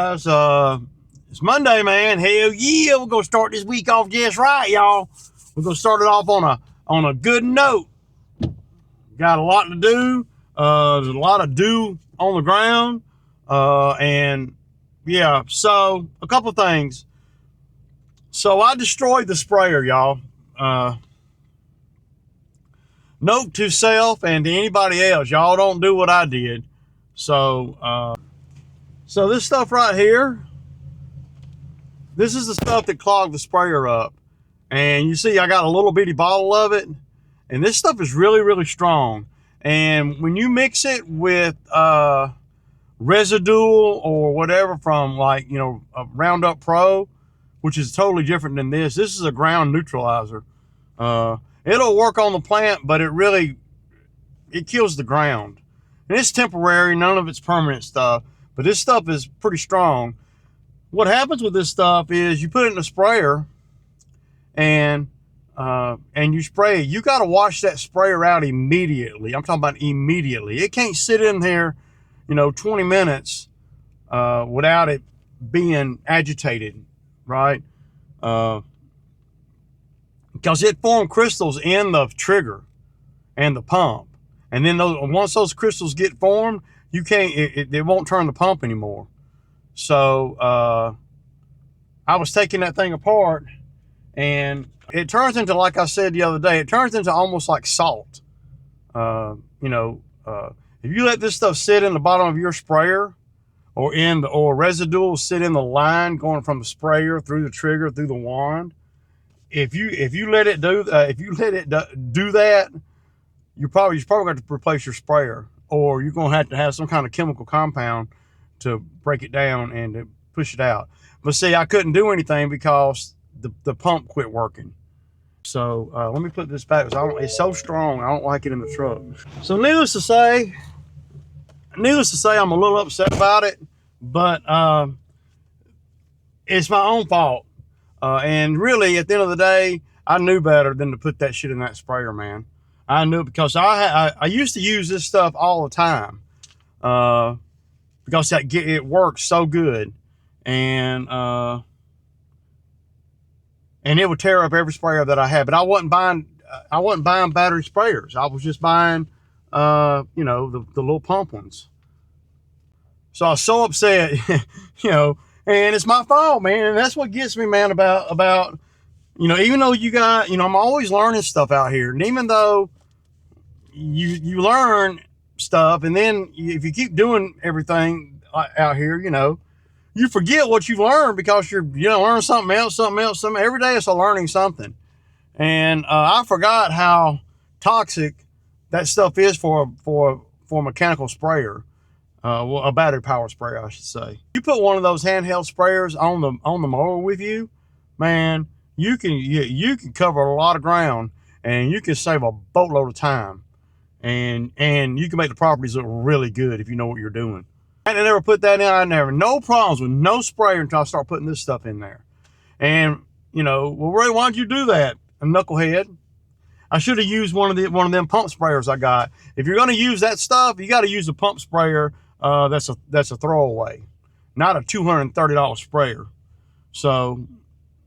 Guys, it's Monday, man. Hell yeah, we're gonna start this week off just right, y'all. We're gonna start it off on a good note. Got a lot to do. There's a lot of dew on the ground, and yeah. So a couple things. So I destroyed the sprayer, y'all. Note to self and to anybody else, y'all don't do what I did. So this stuff right here. This is the stuff that clogged the sprayer up. And you see I got a little bitty bottle of it. And this stuff is really, really strong. And when you mix it with residual or whatever from like, a Roundup Pro, which is totally different than this. This is a ground neutralizer. It'll work on the plant, but it kills the ground. And it's temporary, none of it's permanent stuff. But this stuff is pretty strong. What happens with this stuff is you put it in a sprayer and you spray it. You got to wash that sprayer out immediately. I'm talking about immediately. It can't sit in there, 20 minutes without it being agitated, right? Because it formed crystals in the trigger and the pump. And then once those crystals get formed, you can't, it won't turn the pump anymore. So I was taking that thing apart and it turns into, like I said the other day, it turns into almost like salt. If you let this stuff sit in the bottom of your sprayer or residual sit in the line going from the sprayer through the trigger through the wand, if you let it do that, you're probably going to replace your sprayer, or you're going to have some kind of chemical compound to break it down and to push it out. But see, I couldn't do anything because the pump quit working. So let me put this back because it's so strong. I don't like it in the truck. So needless to say, I'm a little upset about it, but it's my own fault. And really, at the end of the day, I knew better than to put that shit in that sprayer, man. I knew, because I used to use this stuff all the time because it works so good, and it would tear up every sprayer that I had. But I wasn't buying battery sprayers. I was just buying the little pump ones. So I was so upset, and it's my fault, man. And that's what gets me, man, about even though you got, I'm always learning stuff out here. And even though you learn stuff, and then if you keep doing everything out here, you forget what you've learned because you're learning something else. Every day it's a learning something. And I forgot how toxic that stuff is for a mechanical sprayer, a battery power sprayer, I should say. You put one of those handheld sprayers on the mower with you, man, you can cover a lot of ground and you can save a boatload of time, and you can make the properties look really good if you know what you're doing. I never put that in. No problems with no sprayer until I start putting this stuff in there. And well, Ray, why'd you do that? A knucklehead. I should have used one of them pump sprayers I got. If you're going to use that stuff, you got to use a pump sprayer that's a throwaway, not a $230 sprayer. So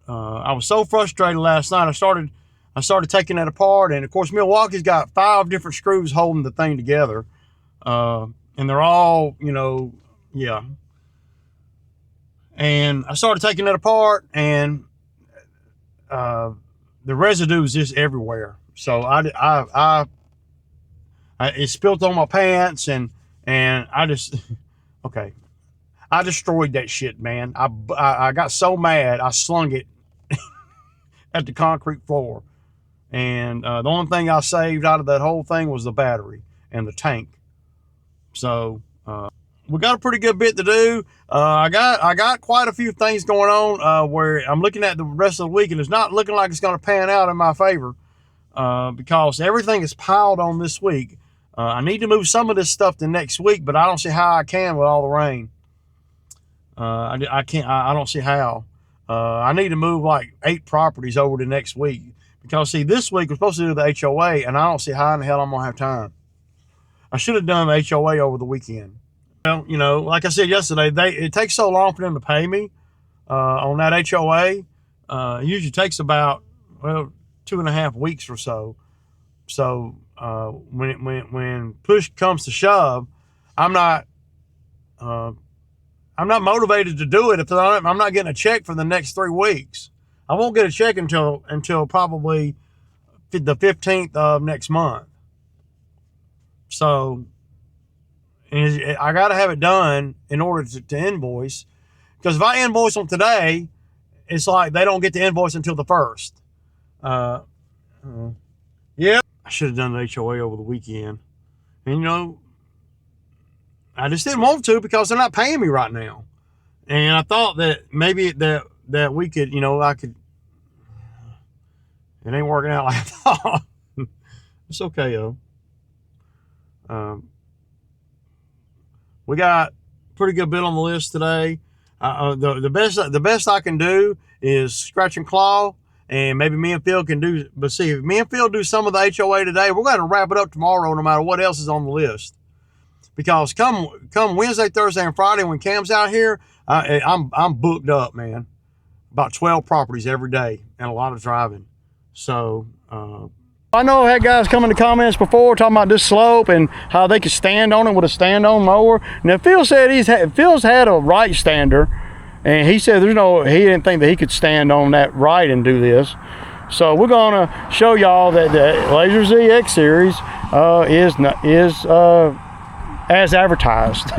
I was so frustrated last night. I started taking that apart, and of course Milwaukee's got 5 different screws holding the thing together, and they're all yeah. And I started taking that apart, and the residue is just everywhere. So it spilled on my pants, and I just okay. I destroyed that shit, man. I got so mad I slung it at the concrete floor, and the only thing I saved out of that whole thing was the battery and the tank. So we got a pretty good bit to do. I got quite a few things going on where I'm looking at the rest of the week, and it's not looking like it's going to pan out in my favor because everything is piled on this week. I need to move some of this stuff to next week, but I don't see how I can with all the rain. I can't. I don't see how. I need to move like 8 properties over to next week because see, this week we're supposed to do the HOA, and I don't see how in the hell I'm gonna have time. I should have done the HOA over the weekend, Well, you know, like I said yesterday, it takes so long for them to pay me on that HOA. It usually takes about, well, 2.5 weeks or so. So when push comes to shove, I'm not motivated to do it if I'm not getting a check for the next 3 weeks. I won't get a check until probably the 15th of next month. So I got to have it done in order to invoice. Because if I invoice them today, it's like they don't get the invoice until the 1st. Yeah, I should have done the HOA over the weekend. And, you know, I just didn't want to because they're not paying me right now. And I thought that maybe that we could, you know, it ain't working out like I thought. It's okay, though. We got a pretty good bit on the list today. The best I can do is scratch and claw, and maybe me and Phil can do. But see, if me and Phil do some of the HOA today, we're going to wrap it up tomorrow, no matter what else is on the list. Because come Wednesday, Thursday, and Friday when Cam's out here, I'm booked up, man. About 12 properties every day and a lot of driving. So. I know I had guys come in the comments before talking about this slope and how they could stand on it with a stand-on mower. Now Phil said Phil's had a right stander, and he said he didn't think that he could stand on that right and do this. So we're gonna show y'all that the Laser Z X Series is as advertised.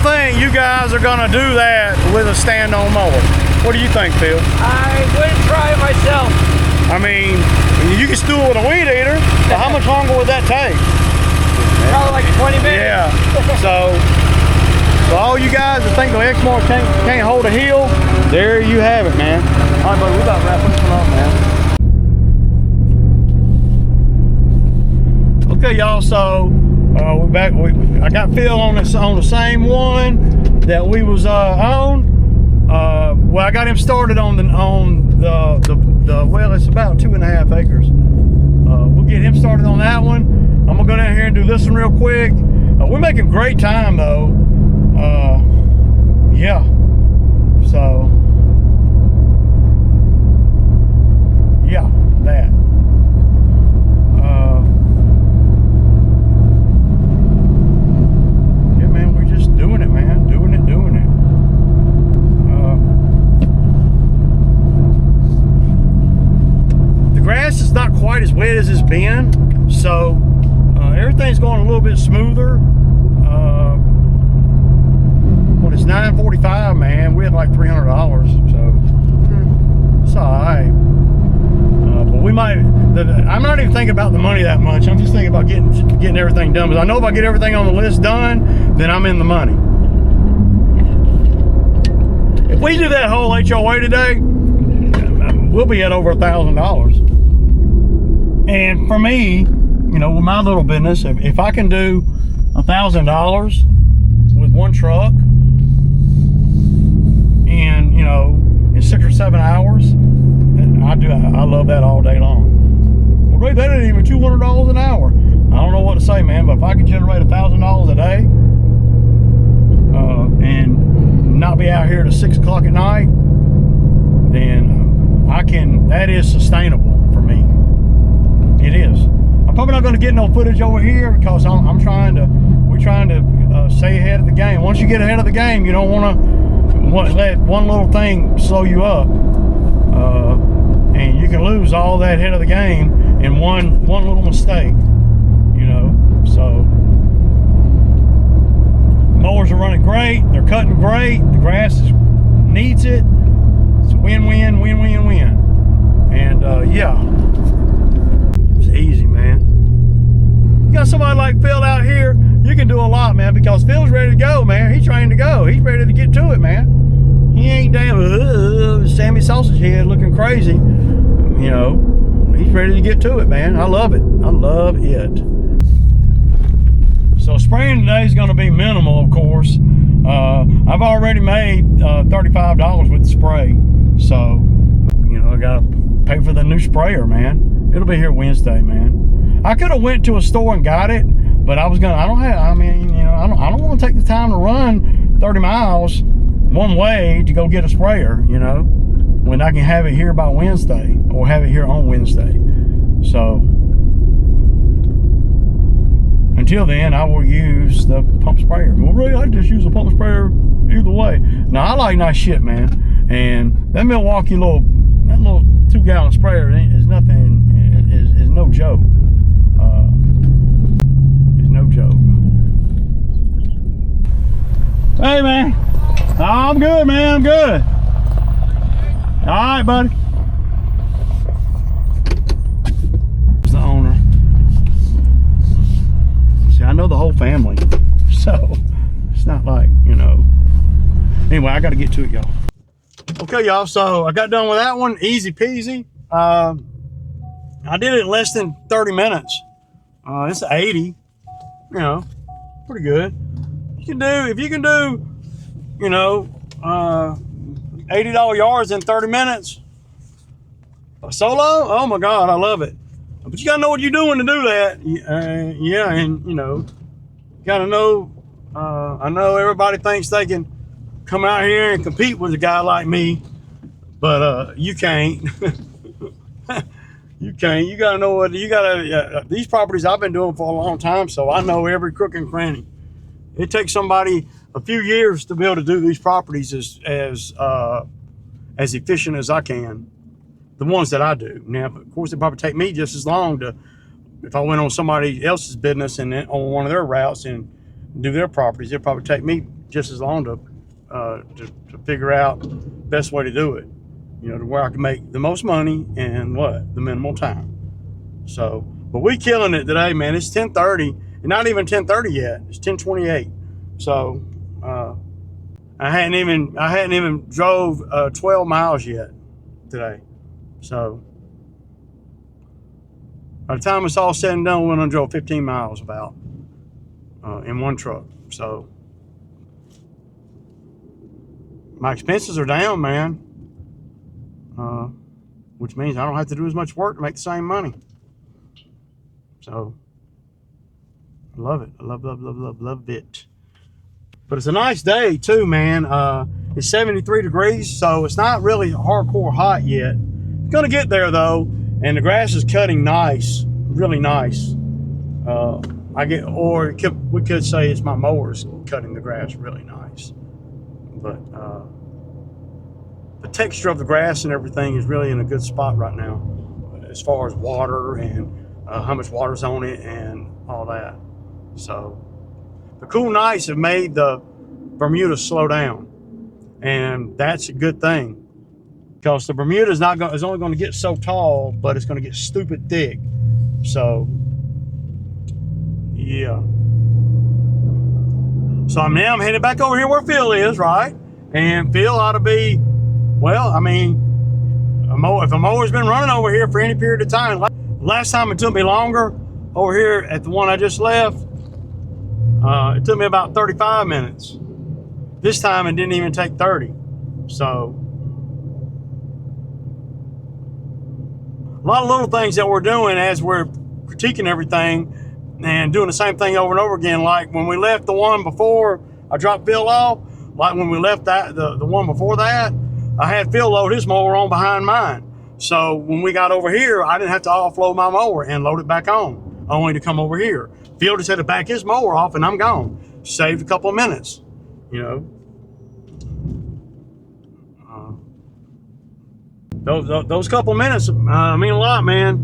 Think you guys are gonna do that with a stand-on mower. What do you think, Phil? I wouldn't try it myself. I mean, you can still do it with a weed eater, but how much longer would that take? Probably like 20 minutes. Yeah. So all you guys that think the Exmark can't hold a heel, there you have it, man. All right, buddy, we about to wrap this one up, man. Okay, y'all. So. We're back. I got Phil on the same one that we was on. Well, I got him started on the well, it's about 2.5 acres. We'll get him started on that one. I'm gonna go down here and do this one real quick. We're making great time though. Yeah. So yeah, that. Doing it, man. Doing it. The grass is not quite as wet as it's been, so everything's going a little bit smoother. Well, it's $9.45, man. We had like $300, so it's all right. But we might. I'm not even thinking about the money that much. I'm just thinking about getting everything done. Because I know if I get everything on the list done, then I'm in the money. we do that whole HOA today, we'll be at over $1,000. And for me, you know, with my little business, if I can do $1,000 with one truck, and you know, in 6 or 7 hours, I love that all day long. Well, Ray, that ain't even $200 an hour. I don't know what to say, man, but if I could generate $1,000 a day, and not be out here till 6 o'clock at night, then I can. That is sustainable for me. It is. I'm probably not going to get no footage over here because we're trying to stay ahead of the game. Once you get ahead of the game, you don't want to let one little thing slow you up, and you can lose all that head of the game in one little mistake, you know. So mowers are running great, they're cutting great, the grass needs it. It's a win-win, win-win, win. And yeah, it's easy, man. You got somebody like Phil out here, you can do a lot, man, because Phil's ready to go, man. He's trained to go. He's ready to get to it, man. He ain't damn Sammy Sausage Head looking crazy. You know, he's ready to get to it, man. I love it. I love it. So spraying today is going to be minimal, of course. I've already made $35 with the spray. So, you know, I got to pay for the new sprayer, man. It'll be here Wednesday, man. I could have went to a store and got it, but I don't want to take the time to run 30 miles one way to go get a sprayer, you know, when I can have it here by Wednesday or have it here on Wednesday. So until then, I will use the pump sprayer. Well, really, I just use a pump sprayer either way. Now, I like nice shit, man. And that Milwaukee little 2-gallon sprayer is nothing, is no joke. It's no joke. Hey, man. I'm good, man. I'm good. All right, buddy. There's the owner. See, I know the whole family, so it's not like, you know. Anyway, I got to get to it, y'all. Okay, y'all. So I got done with that one. Easy peasy. I did it in less than 30 minutes. It's 80. You know, pretty good. If you can do, you know, $80 yards in 30 minutes. A solo? Oh my God, I love it. But you gotta know what you're doing to do that. Yeah, and you know, gotta know. I know everybody thinks they can come out here and compete with a guy like me, but you can't. You can't. You gotta know what you gotta. These properties I've been doing for a long time, so I know every crook and cranny. It takes somebody a few years to be able to do these properties as efficient as I can. The ones that I do. Now, of course, it probably take me just as long to, if I went on somebody else's business and on one of their routes and do their properties, it'd probably take me just as long to figure out the best way to do it. You know, to where I can make the most money and the minimal time. So, but we killing it today, man. It's 10:30, and not even 10:30 yet. It's 10:28. So, I hadn't even drove 12 miles yet today. So, by the time it's all said and done, we're gonna drove 15 miles about in one truck. So, my expenses are down, man. Which means I don't have to do as much work to make the same money. So, I love it. I love it. But it's a nice day too, man. It's 73 degrees, so it's not really hardcore hot yet. It's gonna get there though, and the grass is cutting nice, really nice. We could say it's my mowers cutting the grass really nice. But the texture of the grass and everything is really in a good spot right now, as far as water and how much water's on it and all that. So the cool nights have made the Bermuda slow down, and that's a good thing, because the Bermuda is only going to get so tall, but it's going to get stupid thick. So yeah. So I'm headed back over here where Phil is, right? And Phil ought to be, well, I mean, if a mower's been running over here for any period of time, last time it took me longer over here at the one I just left, it took me about 35 minutes. This time it didn't even take 30. So a lot of little things that we're doing as we're critiquing everything and doing the same thing over and over again. Like when we left the one before I dropped Phil off, like when we left that the one before that, I had Phil load his mower on behind mine. So when we got over here, I didn't have to offload my mower and load it back on, only to come over here. Phil just had to back his mower off and I'm gone. Saved a couple of minutes, you know. Those couple of minutes mean a lot, man.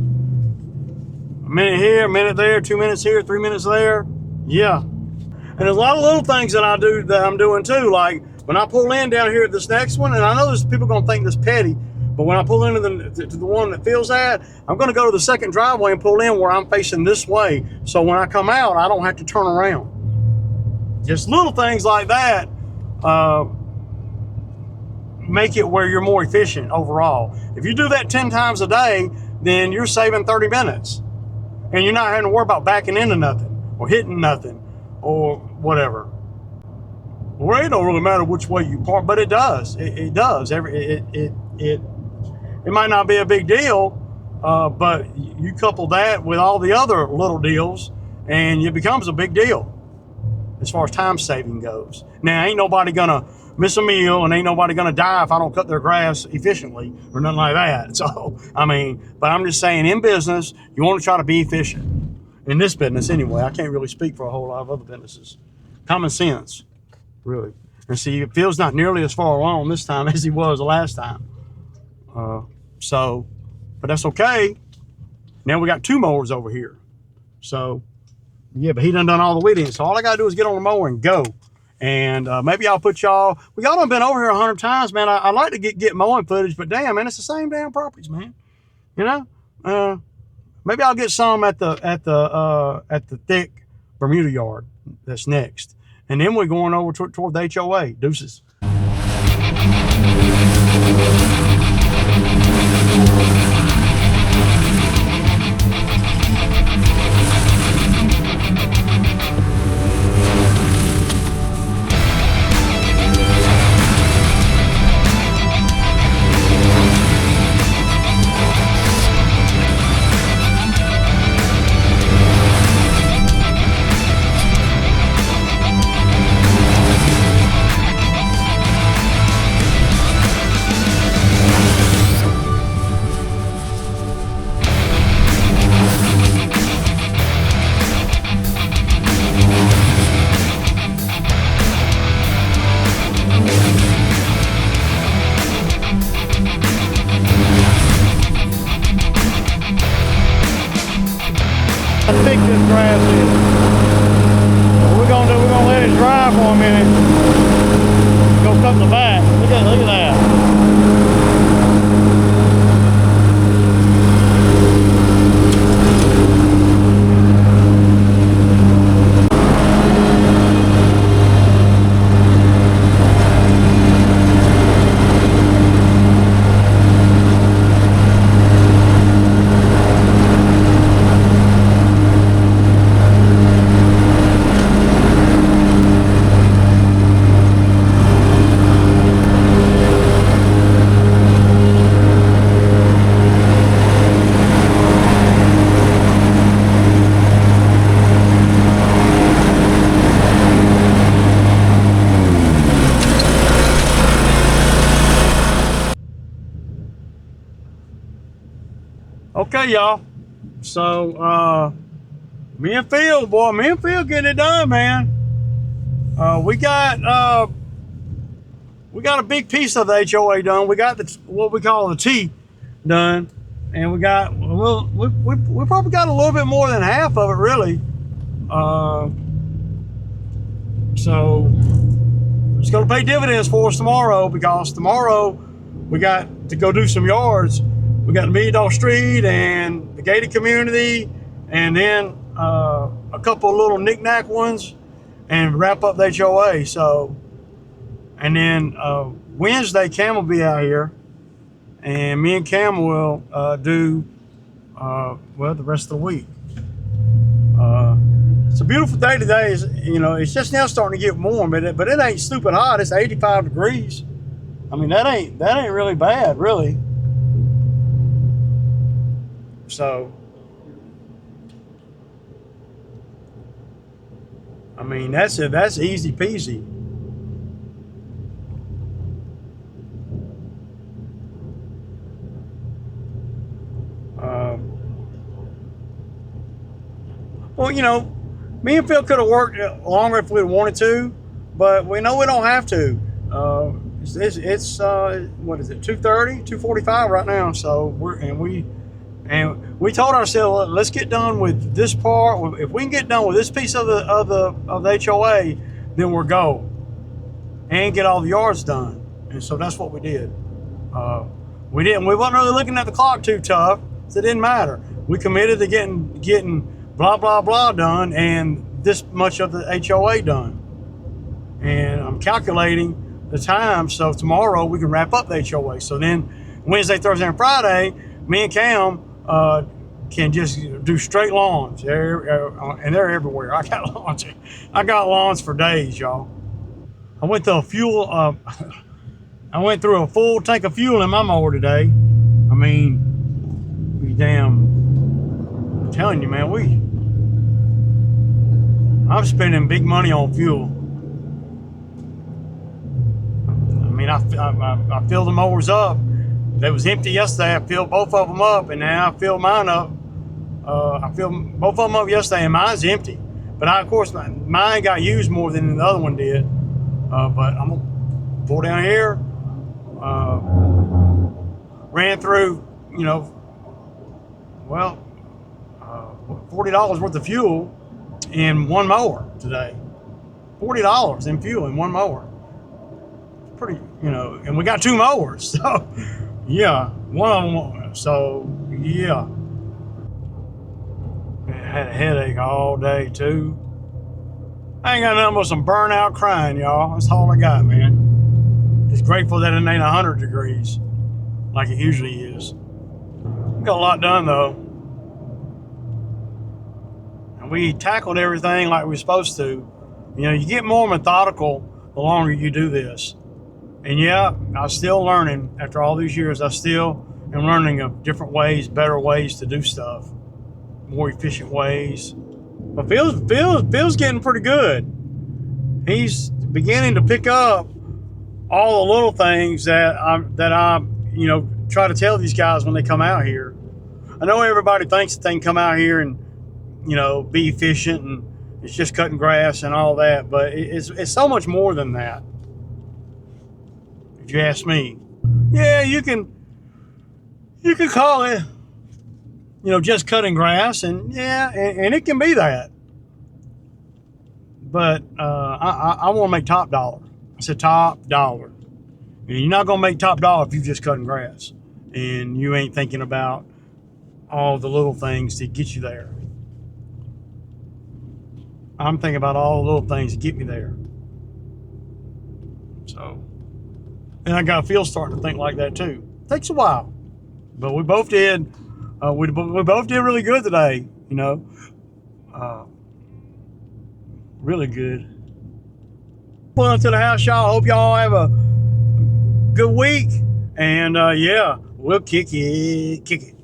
A minute here, a minute there, 2 minutes here, 3 minutes there. Yeah. And there's a lot of little things that I do that I'm doing too. Like when I pull in down here at this next one, and I know there's people gonna think this petty, but when I pull into the one that Phil's at, I'm gonna go to the second driveway and pull in where I'm facing this way. So when I come out, I don't have to turn around. Just little things like that make it where you're more efficient overall. If you do that 10 times a day, then you're saving 30 minutes. And you're not having to worry about backing into nothing or hitting nothing or whatever. Well, it don't really matter which way you park, but it does. It does. It might not be a big deal, but you couple that with all the other little deals, and it becomes a big deal as far as time saving goes. Now, ain't nobody gonna miss a meal, and ain't nobody gonna die if I don't cut their grass efficiently or nothing like that. So, I mean, but I'm just saying, in business, you want to try to be efficient. In this business, anyway. I can't really speak for a whole lot of other businesses. Common sense, really. And see, Phil's not nearly as far along this time as he was the last time. But that's okay. Now we got 2 mowers over here. So, yeah, but he done all the weeding. So all I got to do is get on the mower and go. And maybe I'll put y'all done been over here 100 times, man. I like to get mowing footage, but damn, man, it's the same damn properties, man. You know? Maybe I'll get some at the thick Bermuda yard that's next. And then we're going over toward the HOA. Deuces. Thick this grass is. What we're gonna do, we're gonna let it dry for a minute. Go cut the back. Look at that. Okay, y'all. So, me and Phil getting it done, man. We got a big piece of the HOA done. We got what we call the T done, and we probably got a little bit more than half of it, really. So it's gonna pay dividends for us tomorrow, because tomorrow we got to go do some yards. We got the $1 Million Street and the gated community, and then a couple of little knick-knack ones, and wrap up the HOA. So, And then Wednesday, Cam will be out here, and me and Cam will do well the rest of the week. It's a beautiful day today. It's just now starting to get warm, but it ain't stupid hot. It's 85 degrees. I mean, that ain't really bad, really. So, I mean, that's easy peasy. Well, me and Phil could have worked longer if we wanted to, but we know we don't have to. It's what is it, 2:30, 2:45 right now. So we told ourselves, let's get done with this part. If we can get done with this piece of the HOA, then we're go and get all the yards done. And so that's what we did. We wasn't really looking at the clock too tough, so it didn't matter. We committed to getting blah blah blah done and this much of the HOA done. And I'm calculating the time, so tomorrow we can wrap up the HOA. So then Wednesday, Thursday, and Friday, me and Cam can just do straight lawns. And they're everywhere. I got lawns for days, y'all. I went through a full tank of fuel in my mower today. I mean, I'm telling you, man, I'm spending big money on fuel. I mean, I filled the mowers up. They was empty yesterday. I filled both of them up, and now I filled mine up. I filled both of them up yesterday, and mine's empty. But of course, mine got used more than the other one did. But I'm gonna pull down here. Ran through, $40 worth of fuel in one mower today. $40 in fuel in one mower. Pretty, and we got two mowers, so yeah, one of them. So yeah, I had a headache all day too. I ain't got nothing but some burnout crying, y'all. That's all I got, man. Just grateful that it ain't 100 degrees like it usually is. We got a lot done though. And we tackled everything like we're supposed to. You get more methodical the longer you do this. And yeah, I'm still learning. After all these years, I still am learning of different ways, better ways to do stuff, more efficient ways. But Phil's getting pretty good. He's beginning to pick up all the little things that I try to tell these guys when they come out here. I know everybody thinks that they can come out here and be efficient and it's just cutting grass and all that, but it's so much more than that. If you ask me, yeah, you can call it, just cutting grass, and yeah, and it can be that. But I want to make top dollar. I said top dollar. And you're not gonna make top dollar if you're just cutting grass and you ain't thinking about all the little things to get you there. I'm thinking about all the little things to get me there. So, and I got Phil starting to think like that too. It takes a while, but we both did. We both did really good today. Really good. Pulling up to the house, y'all. Hope y'all have a good week, and yeah, we'll kick it.